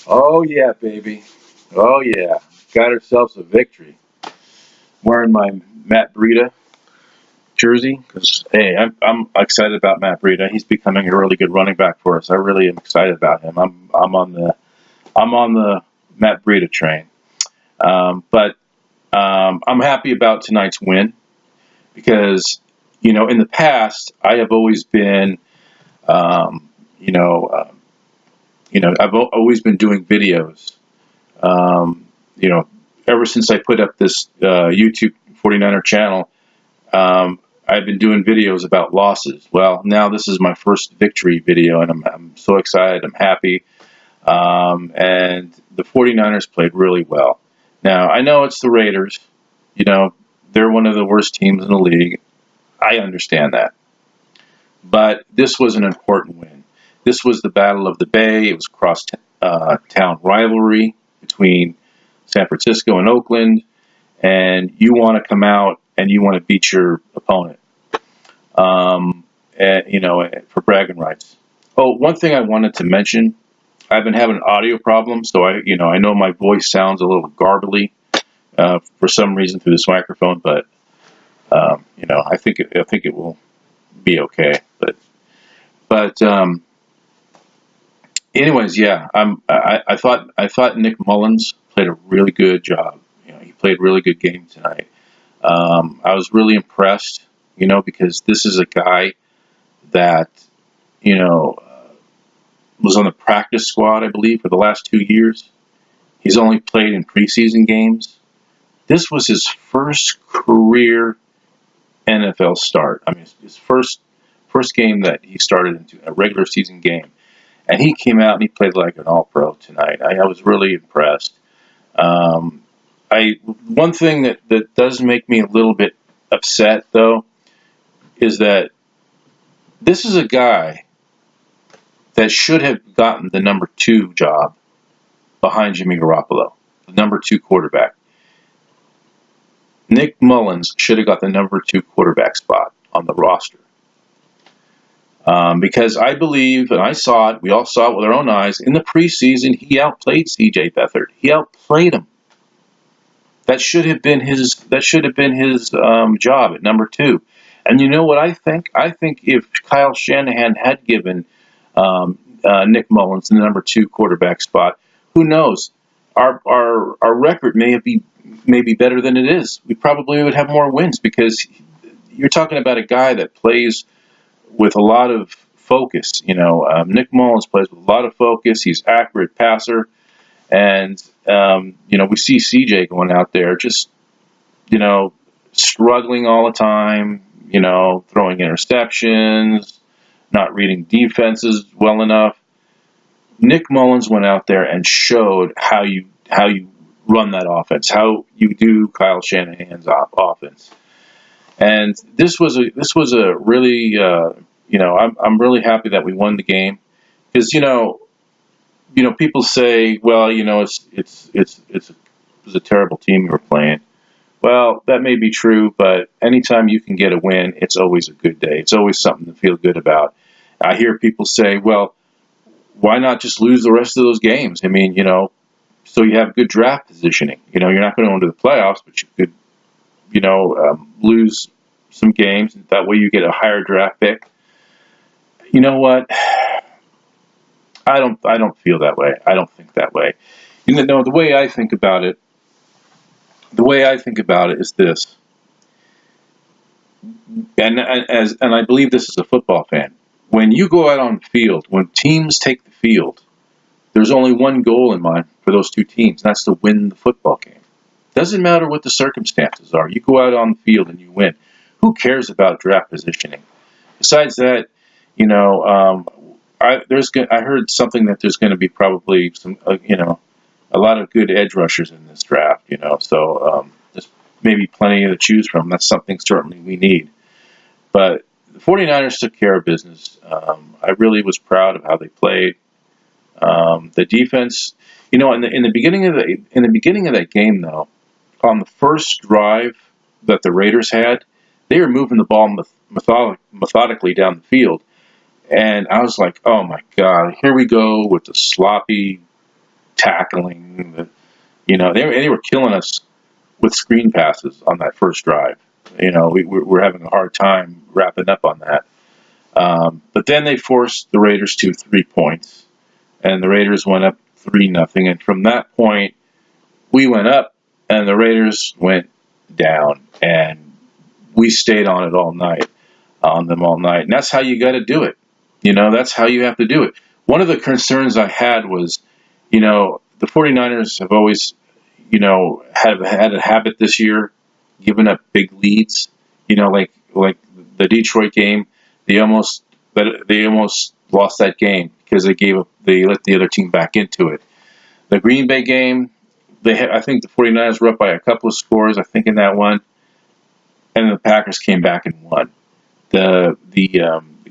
Oh yeah, baby. Oh yeah. Got ourselves a victory. Wearing my Matt Breida jersey because hey, I'm excited about Matt Breida. He's becoming a really good running back for us. I really am excited about him. I'm on the Matt Breida train. But I'm happy about tonight's win because in the past I have always been um, you know uh, always been doing videos. Um, you know, ever since I put up this YouTube 49er channel, I've been doing videos about losses. Well, now this is my first victory video, and I'm so excited. I'm happy. And the 49ers played really well. Now, I know it's the Raiders. You know, they're one of the worst teams in the league. I understand that. But this was an important win. This was the Battle of the Bay. It was cross town rivalry between San Francisco and Oakland, and you want to come out and you want to beat your opponent, for bragging rights. Oh, one thing I wanted to mention: I've been having audio problems, so I know my voice sounds a little garbly for some reason through this microphone, but I think it will be okay. But anyways, yeah, I thought Nick Mullins played a really good job. He played a really good game tonight. I was really impressed, because this is a guy that you know was on the practice squad, I believe, for the last 2 years. He's only played in preseason games. This was his first career NFL start. I mean, his first game that he started into a regular season game, and he came out and he played like an All Pro tonight. I was really impressed. Um, I One thing that does make me a little bit upset though is that this is a guy that should have gotten the number two job behind Jimmy Garoppolo, the number two quarterback. Nick Mullins should have got the number two quarterback spot on the roster. Because I believe, and I saw it, we all saw it with our own eyes, in the preseason, he outplayed C.J. Beathard. He outplayed him. That should have been his. That should have been his job at number two. And you know what I think? I think if Kyle Shanahan had given Nick Mullins the number two quarterback spot, who knows? Our record may be better than it is. We probably would have more wins because you're talking about a guy that plays with a lot of focus. Nick Mullins plays with a lot of focus. He's accurate passer, and we see CJ going out there just you know struggling all the time. Throwing interceptions, not reading defenses well enough. Nick Mullins went out there and showed how you run that offense, how you do Kyle Shanahan's offense. And this was a really I'm really happy that we won the game because people say, well, it was a terrible team you were playing. Well, that may be true, but anytime you can get a win, it's always a good day. It's always something to feel good about. I hear people say, well, why not just lose the rest of those games? I mean, so you have good draft positioning. You're not going to go into the playoffs, but you could, lose some games. That way you get a higher draft pick. You know what? I don't feel that way. I don't think that way. No, the way I think about it is this, and I believe this as a football fan. When you go out on the field, when teams take the field, there's only one goal in mind for those two teams, and that's to win the football game. Doesn't matter what the circumstances are. You go out on the field and you win. Who cares about draft positioning? Besides that, you know, I heard something that there's going to be probably a lot of good edge rushers in this draft. So there's maybe plenty to choose from. That's something certainly we need. But the 49ers took care of business. I really was proud of how they played. The defense, in the beginning of that game, though, on the first drive that the Raiders had, they were moving the ball methodically down the field, and I was like, "Oh my God, here we go with the sloppy, tackling. They were killing us with screen passes on that first drive. We're having a hard time wrapping up on that. But then they forced the Raiders to 3 points, and the Raiders went up 3-0. And from that point, we went up, and the Raiders went down, and we stayed on it all night, on them all night. And that's how you got to do it. That's how you have to do it. One of the concerns I had was, the 49ers have always, had a habit this year giving up big leads. Like the Detroit game, they almost lost that game because they let the other team back into it. The Green Bay game, I think the 49ers were up by a couple of scores, I think, in that one, and the Packers came back and won. The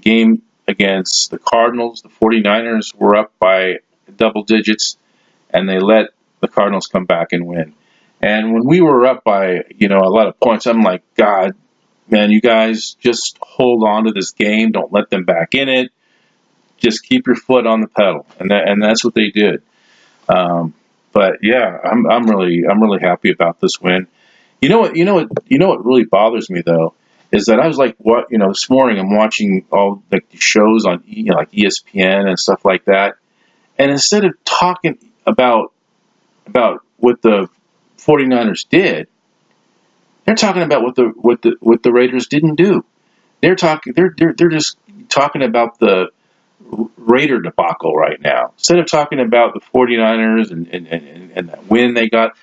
game against the Cardinals, the 49ers were up by double digits, and they let the Cardinals come back and win. And when we were up by, a lot of points, I'm like, God, man, you guys just hold on to this game. Don't let them back in it. Just keep your foot on the pedal, and that's what they did. But yeah, I'm really happy about this win. You know what really bothers me though is that I was like, this morning I'm watching all the shows on like ESPN and stuff like that, and instead of talking about what the 49ers did, they're talking about what the Raiders didn't do. They're just talking about the Raider debacle right now. Instead of talking about the 49ers and that win they got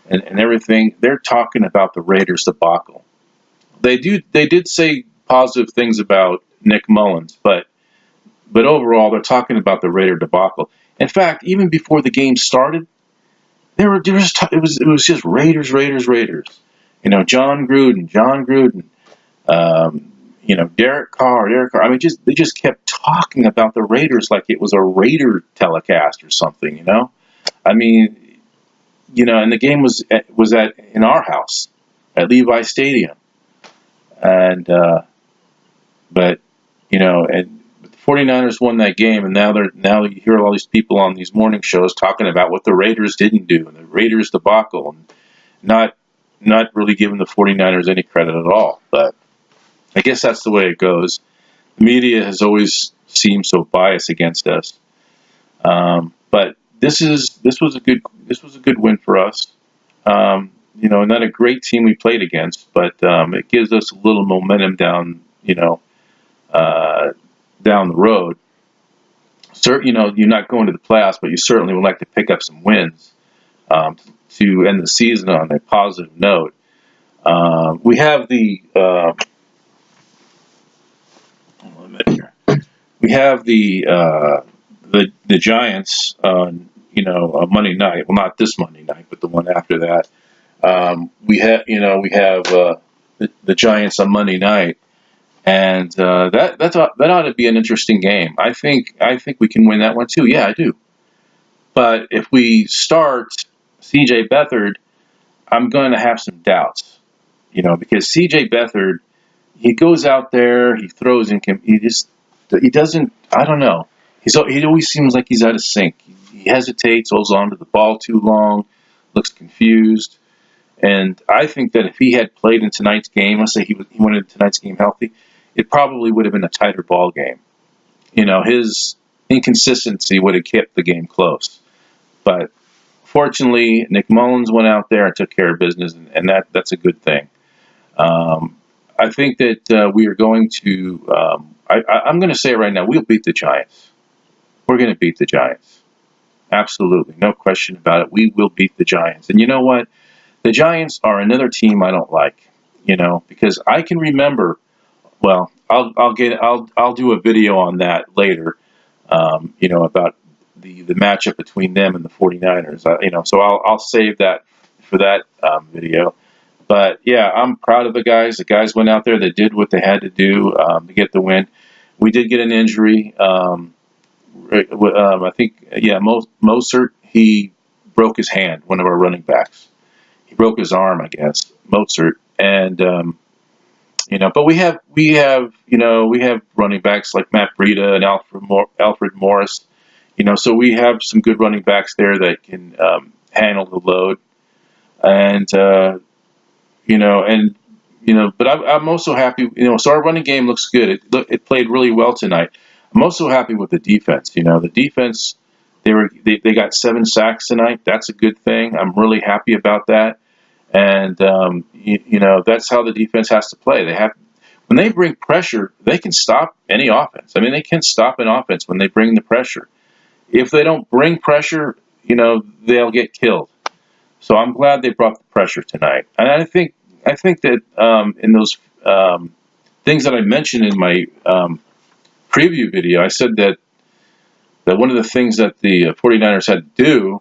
and everything, they're talking about the Raiders debacle. They did say positive things about Nick Mullins, but overall they're talking about the Raider debacle. In fact, even before the game started, it was just Raiders. John Gruden. Derek Carr. I mean, they just kept talking about the Raiders like it was a Raider telecast or something. I mean, and the game was in our house at Levi Stadium, and but the 49ers won that game, and now you hear all these people on these morning shows talking about what the Raiders didn't do and the Raiders debacle, and not really giving the 49ers any credit at all. But I guess that's the way it goes. The media has always seemed so biased against us. But this was a good win for us. Not a great team we played against, but it gives us a little momentum down the road. You're not going to the playoffs, but you certainly would like to pick up some wins to end the season on a positive note. We have the Giants on Monday night. Well, not this Monday night, but the one after that. We have the Giants on Monday night, and that ought to be an interesting game. I think we can win that one too. Yeah, I do. But if we start C.J. Beathard, I'm going to have some doubts, because C.J. Beathard, he goes out there, he throws in, he doesn't, I don't know. He always seems like he's out of sync. He hesitates, holds on to the ball too long, looks confused. And I think that if he had played in tonight's game, let's say he went into tonight's game healthy, it probably would have been a tighter ball game. His inconsistency would have kept the game close. But fortunately, Nick Mullins went out there and took care of business, and that's a good thing. I think that we are going to. I'm going to say it right now. We'll beat the Giants. We're going to beat the Giants. Absolutely, no question about it. We will beat the Giants. And you know what? The Giants are another team I don't like. Because I can remember. Well, I'll do a video on that later. About the matchup between them and the 49ers. So I'll save that for that video. But yeah, I'm proud of the guys. The guys went out there. They did what they had to do to get the win. We did get an injury. I think, Mostert, he broke his hand. One of our running backs. He broke his arm, I guess. Mostert, and but we have running backs like Matt Breida and Alfred Morris. So we have some good running backs there that can handle the load, and but I'm also happy. So our running game looks good. It played really well tonight. I'm also happy with the defense. The defense, they got 7 sacks tonight. That's a good thing. I'm really happy about that. And that's how the defense has to play. When they bring pressure, they can stop any offense. I mean, they can stop an offense when they bring the pressure. If they don't bring pressure, they'll get killed. So I'm glad they brought the pressure tonight. And I think that in those things that I mentioned in my preview video, I said that one of the things that the 49ers had to do,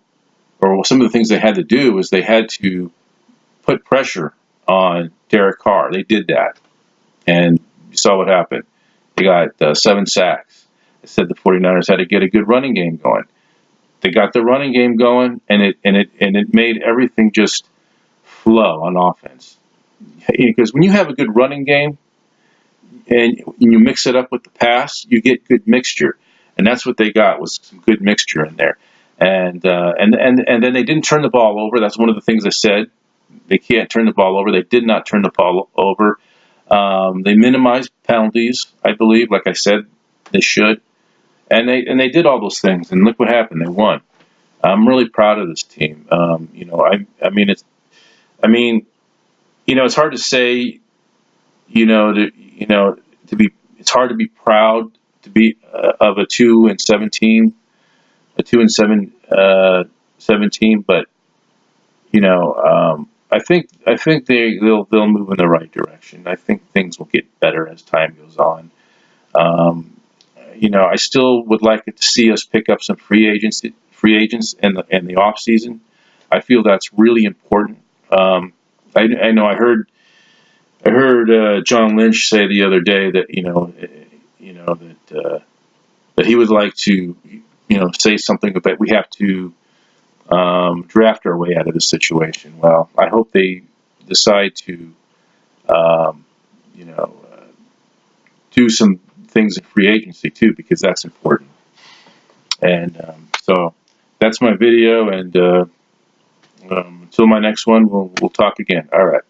or some of the things they had to do, was they had to put pressure on Derek Carr. They did that, and you saw what happened. They got 7 sacks. I said the 49ers had to get a good running game going. They got the running game going, and it made everything just flow on offense. Because when you have a good running game and you mix it up with the pass, you get good mixture, and that's what they got, was some good mixture in there. And then they didn't turn the ball over. That's one of the things I said. They can't turn the ball over. They did not turn the ball over. They minimized penalties, I believe. Like I said, they should. And they did all those things, and look what happened. They won. I'm really proud of this team. It's hard to say. It's hard to be proud to be of a 2-7 team, a 2-7 team. But I think they'll move in the right direction. I think things will get better as time goes on. I still would like to see us pick up some free agents in the off season. I feel that's really important. I know I heard John Lynch say the other day that that he would like to say something about we have to draft our way out of this situation. Well, I hope they decide to um, you know do some things in free agency too, because that's important. And so that's my video, and until my next one, we'll talk again. All right.